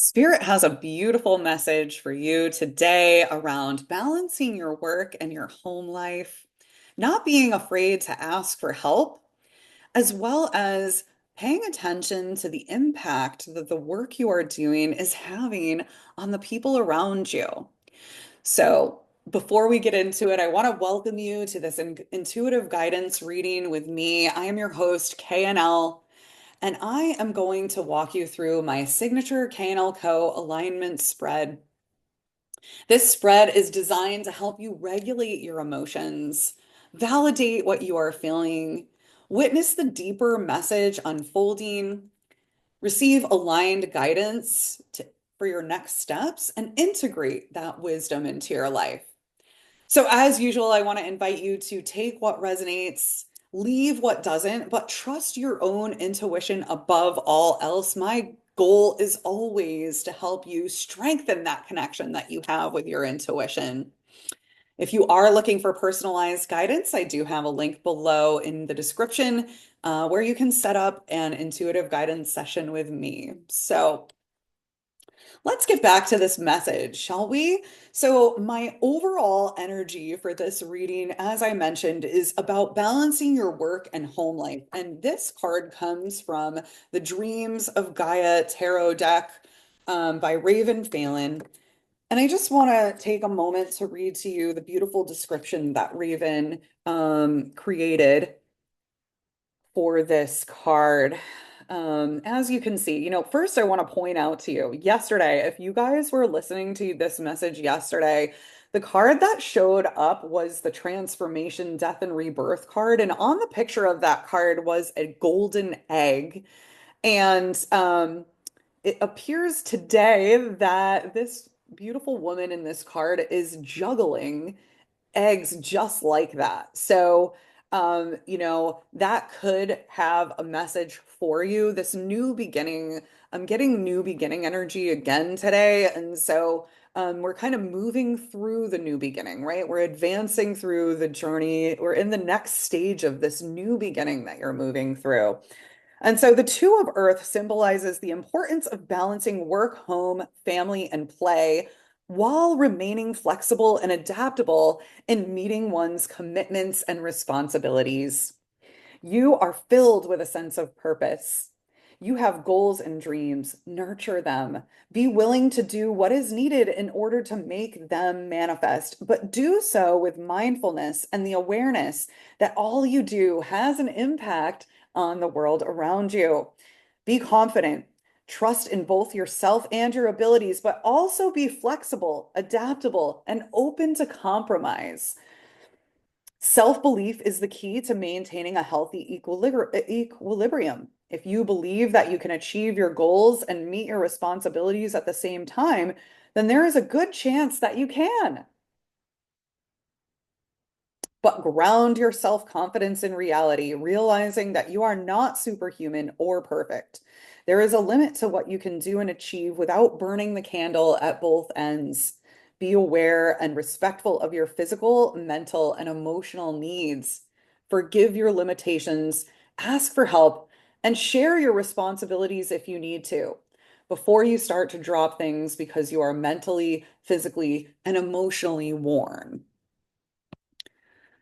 Spirit has a beautiful message for you today around balancing your work and your home life, not being afraid to ask for help, as well as paying attention to the impact that the work you are doing is having on the people around you. So, before we get into it, I want to welcome you to this intuitive guidance reading with me. I am your host, KNL. And I am going to walk you through my signature KNL Co. alignment spread. This spread is designed to help you regulate your emotions, validate what you are feeling, witness the deeper message unfolding, receive aligned guidance for your next steps, and integrate that wisdom into your life. So, as usual, I want to invite you to take what resonates, leave what doesn't, but trust your own intuition above all else. My goal is always to help you strengthen that connection that you have with your intuition. If you are looking for personalized guidance, I do have a link below in the description where you can set up an intuitive guidance session with me. So, let's get back to this message, shall we? So, my overall energy for this reading, as I mentioned, is about balancing your work and home life. And this card comes from the Dreams of Gaia Tarot deck by Raven Phelan. And I just want to take a moment to read to you the beautiful description that Raven created for this card. As you can see, first I want to point out to you yesterday, if you guys were listening to this message yesterday, the card that showed up was the Transformation, Death, and Rebirth card. And on the picture of that card was a golden egg. And it appears today that this beautiful woman in this card is juggling eggs just like that. So, that could have a message for you. This new beginning, I'm getting new beginning energy again today. And so, we're kind of moving through the new beginning, right? We're advancing through the journey. We're in the next stage of this new beginning that you're moving through. And so the Two of Earth symbolizes the importance of balancing work, home, family, and play while remaining flexible and adaptable in meeting one's commitments and responsibilities. You are filled with a sense of purpose. You have goals and dreams. Nurture them. Be willing to do what is needed in order to make them manifest, but do so with mindfulness and the awareness that all you do has an impact on the world around you. Be confident. Trust in both yourself and your abilities, but also be flexible, adaptable, and open to compromise. Self-belief is the key to maintaining a healthy equilibrium. If you believe that you can achieve your goals and meet your responsibilities at the same time, then there is a good chance that you can. But ground your self-confidence in reality, realizing that you are not superhuman or perfect. There is a limit to what you can do and achieve without burning the candle at both ends. Be aware and respectful of your physical, mental, and emotional needs. Forgive your limitations, ask for help, and share your responsibilities if you need to before you start to drop things because you are mentally, physically, and emotionally worn.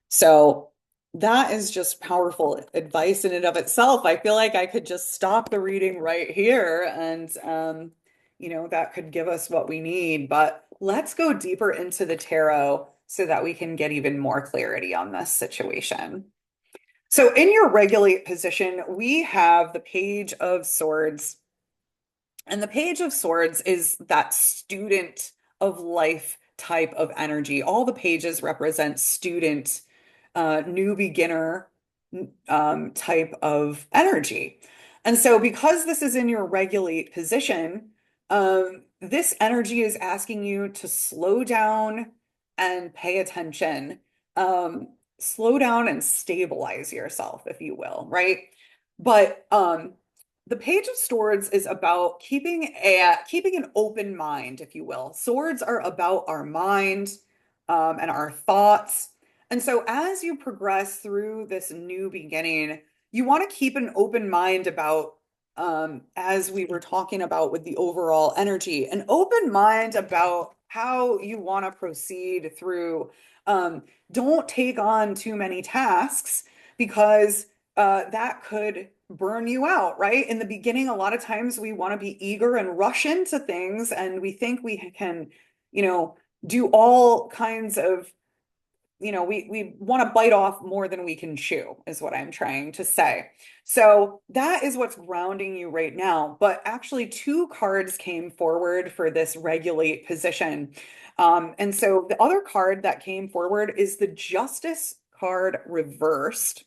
So that is just powerful advice in and of itself. I feel like I could just stop the reading right here and that could give us what we need. But let's go deeper into the tarot so that we can get even more clarity on this situation. So in your regulate position, we have the Page of Swords. And the Page of Swords is that student of life type of energy. All the pages represent student, new beginner type of energy. And so, because this is in your regulate position, this energy is asking you to slow down and pay attention. Slow down and stabilize yourself, if you will, right? But the Page of Swords is about keeping an open mind, if you will. Swords are about our mind and our thoughts. And so as you progress through this new beginning, you want to keep an open mind about as we were talking about with the overall energy, an open mind about how you want to proceed through. Um, don't take on too many tasks because that could burn you out, right? In the beginning, a lot of times we want to be eager and rush into things, and we think we can, you know, do all kinds of we want to bite off more than we can chew, is what I'm trying to say. So that is what's grounding you right now. But actually, two cards came forward for this regulate position. And so the other card that came forward is the Justice card reversed.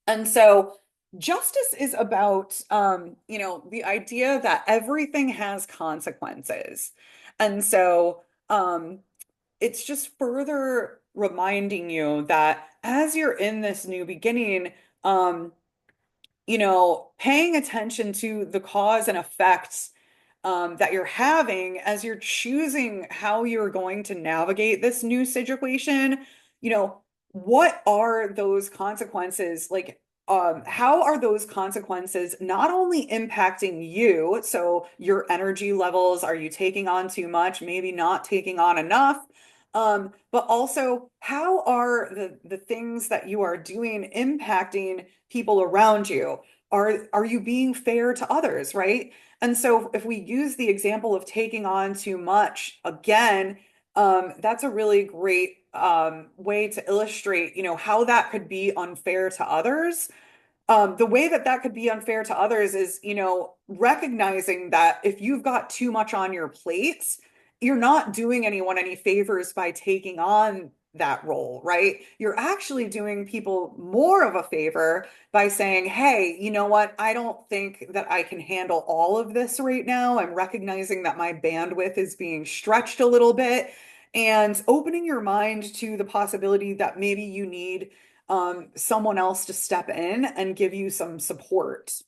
And so justice is about, the idea that everything has consequences. And so, it's just further reminding you that as you're in this new beginning, um, paying attention to the cause and effects that you're having as you're choosing how you're going to navigate this new situation, you know, what are those consequences? Like, how are those consequences not only impacting you, so your energy levels, are you taking on too much, maybe not taking on enough? But also, how are the things that you are doing impacting people around you? Are you being fair to others, right? And so if we use the example of taking on too much, again, that's a really great way to illustrate, how that could be unfair to others. The way that that could be unfair to others is, recognizing that if you've got too much on your plates, you're not doing anyone any favors by taking on that role, right? You're actually doing people more of a favor by saying, hey, you know what? I don't think that I can handle all of this right now. I'm recognizing that my bandwidth is being stretched a little bit and opening your mind to the possibility that maybe you need someone else to step in and give you some support.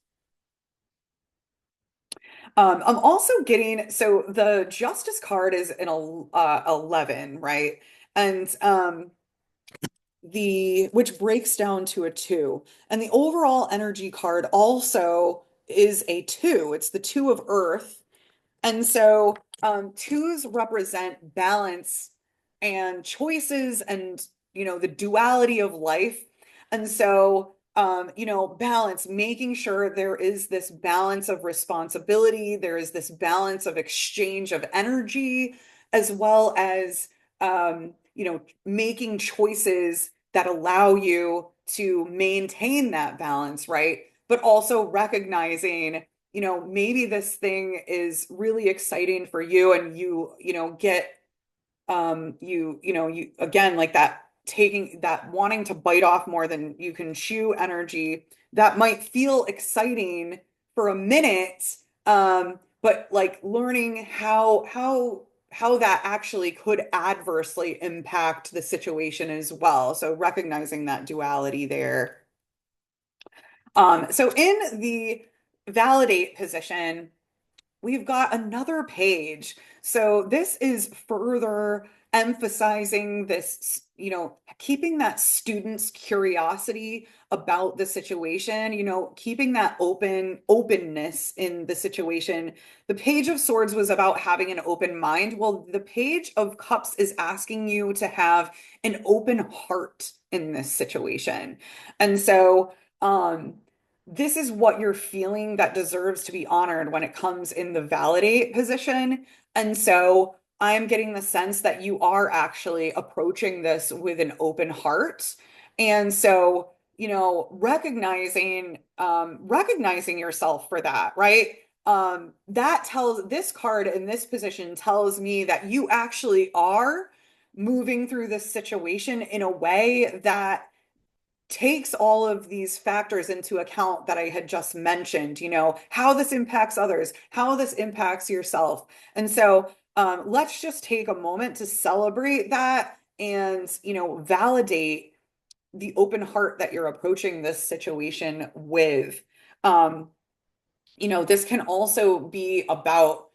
I'm also getting, so the Justice card is an 11, right? And which breaks down to a 2. And the overall energy card also is a 2. It's the 2 of Earth. And so twos represent balance and choices and, the duality of life. And so, balance, making sure there is this balance of responsibility, there is this balance of exchange of energy, as well as, making choices that allow you to maintain that balance, right? But also recognizing maybe this thing is really exciting for you and get you again like that taking that wanting to bite off more than you can chew energy that might feel exciting for a minute, but like learning how that actually could adversely impact the situation as well. So recognizing that duality there. So in the validate position, we've got another page. So this is further emphasizing this, keeping that student's curiosity about the situation, keeping that openness in the situation. The Page of Swords was about having an open mind. Well, the Page of Cups is asking you to have an open heart in this situation. And so, this is what you're feeling that deserves to be honored when it comes in the validate position. And so I'm getting the sense that you are actually approaching this with an open heart. And so, recognizing yourself for that, right? That tells this card in this position tells me that you actually are moving through this situation in a way that takes all of these factors into account that I had just mentioned, how this impacts others, how this impacts yourself. And so let's just take a moment to celebrate that and, validate the open heart that you're approaching this situation with. Um, this can also be about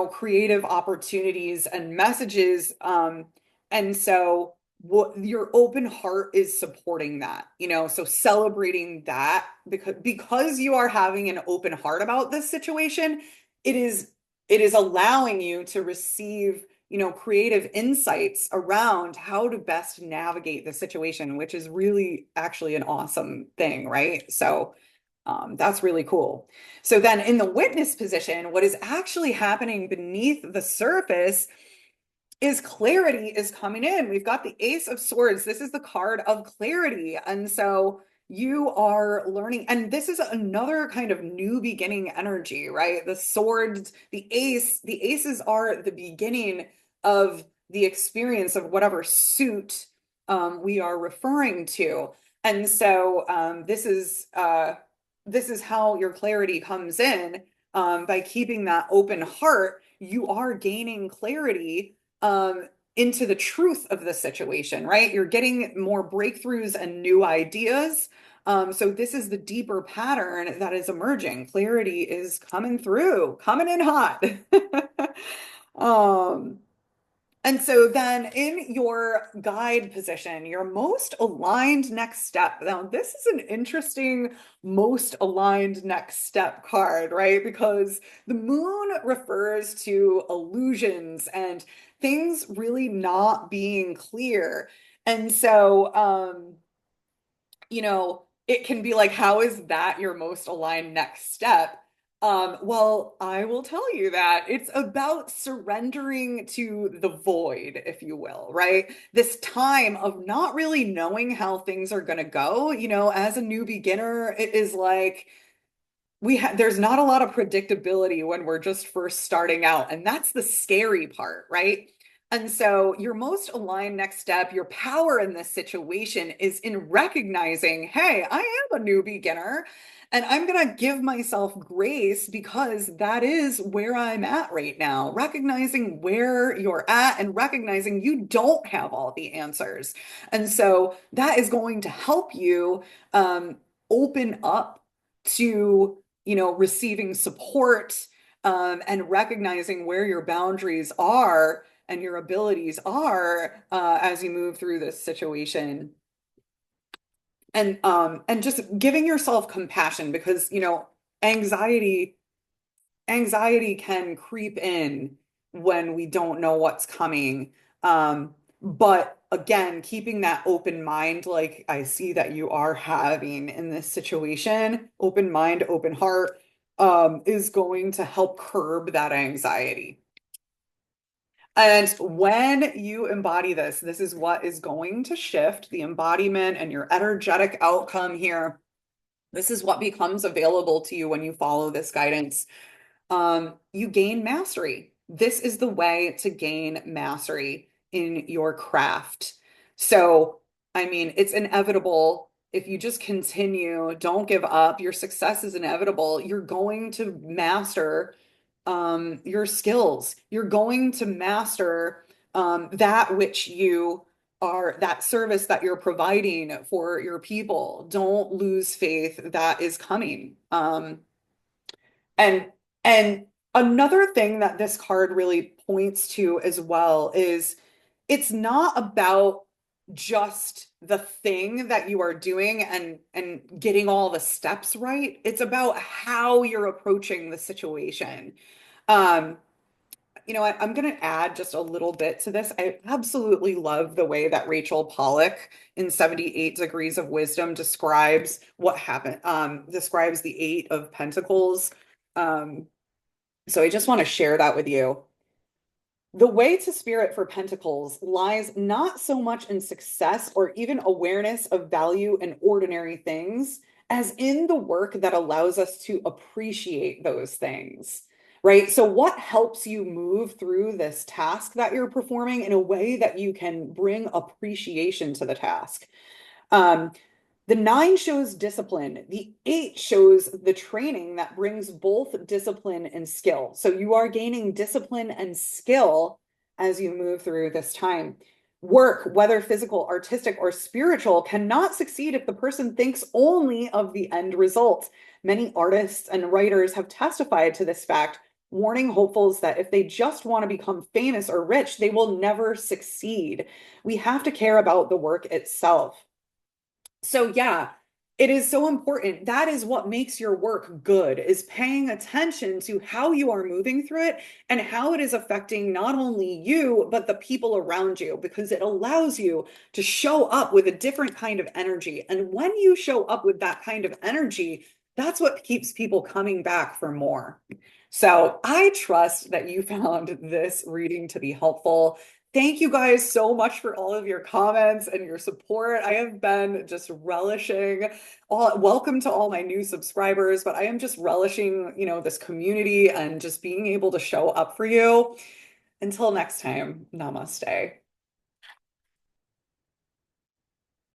creative opportunities and messages. And so what your open heart is supporting that, so celebrating that because you are having an open heart about this situation, it is it is allowing you to receive, creative insights around how to best navigate the situation, which is really actually an awesome thing, right? So that's really cool. So then in the witness position, what is actually happening beneath the surface is clarity is coming in. We've got the Ace of Swords. This is the card of clarity. And so you are learning, and this is another kind of new beginning energy, right? The swords, the aces are the beginning of the experience of whatever suit we are referring to. And so this is how your clarity comes in. By keeping that open heart, you are gaining clarity into the truth of the situation, right? You're getting more breakthroughs and new ideas. So this is the deeper pattern that is emerging. Clarity is coming through, coming in hot. um, and so then in your guide position, your most aligned next step. Now, this is an interesting most aligned next step card, right? Because the moon refers to illusions and things really not being clear. And so, it can be like, how is that your most aligned next step? Well, I will tell you that it's about surrendering to the void, if you will, right? This time of not really knowing how things are going to go, as a new beginner, it is like, there's not a lot of predictability when we're just first starting out, and that's the scary part, right? And so your most aligned next step, your power in this situation is in recognizing, hey, I am a new beginner and I'm going to give myself grace because that is where I'm at right now. Recognizing where you're at and recognizing you don't have all the answers. And so that is going to help you open up to, receiving support, and recognizing where your boundaries are and your abilities are, as you move through this situation. And just giving yourself compassion because, anxiety anxiety can creep in when we don't know what's coming. But again, keeping that open mind, like I see that you are having in this situation, open mind, open heart, is going to help curb that anxiety. And when you embody this, this is what is going to shift the embodiment and your energetic outcome here. This is what becomes available to you when you follow this guidance. You gain mastery. This is the way to gain mastery in your craft. So, I mean, it's inevitable. If you just continue, don't give up, your success is inevitable. You're going to master your skills. You're going to master that which you are, that service that you're providing for your people. Don't lose faith that is coming. And and another thing that this card really points to as well is it's not about just the thing that you are doing and getting all the steps right. It's about how you're approaching the situation. Um, I'm going to add just a little bit to this. I absolutely love the way that Rachel Pollack in 78 Degrees of Wisdom describes what happened, describes the Eight of Pentacles. Um, so I just want to share that with you. The way to spirit for Pentacles lies not so much in success or even awareness of value in ordinary things as in the work that allows us to appreciate those things, right? So, what helps you move through this task that you're performing in a way that you can bring appreciation to the task? Um, the nine shows discipline. The eight shows the training that brings both discipline and skill. So you are gaining discipline and skill as you move through this time. Work, whether physical, artistic, or spiritual, cannot succeed if the person thinks only of the end result. Many artists and writers have testified to this fact. warning hopefuls that if they just want to become famous or rich, they will never succeed. We have to care about the work itself. So yeah, it is so important. That is what makes your work good, is paying attention to how you are moving through it and how it is affecting not only you, but the people around you, because it allows you to show up with a different kind of energy. And when you show up with that kind of energy, that's what keeps people coming back for more. So I trust that you found this reading to be helpful. Thank you guys so much for all of your comments and your support. I have been just relishing welcome to all my new subscribers, but I am just relishing, this community and just being able to show up for you. Until next time, namaste.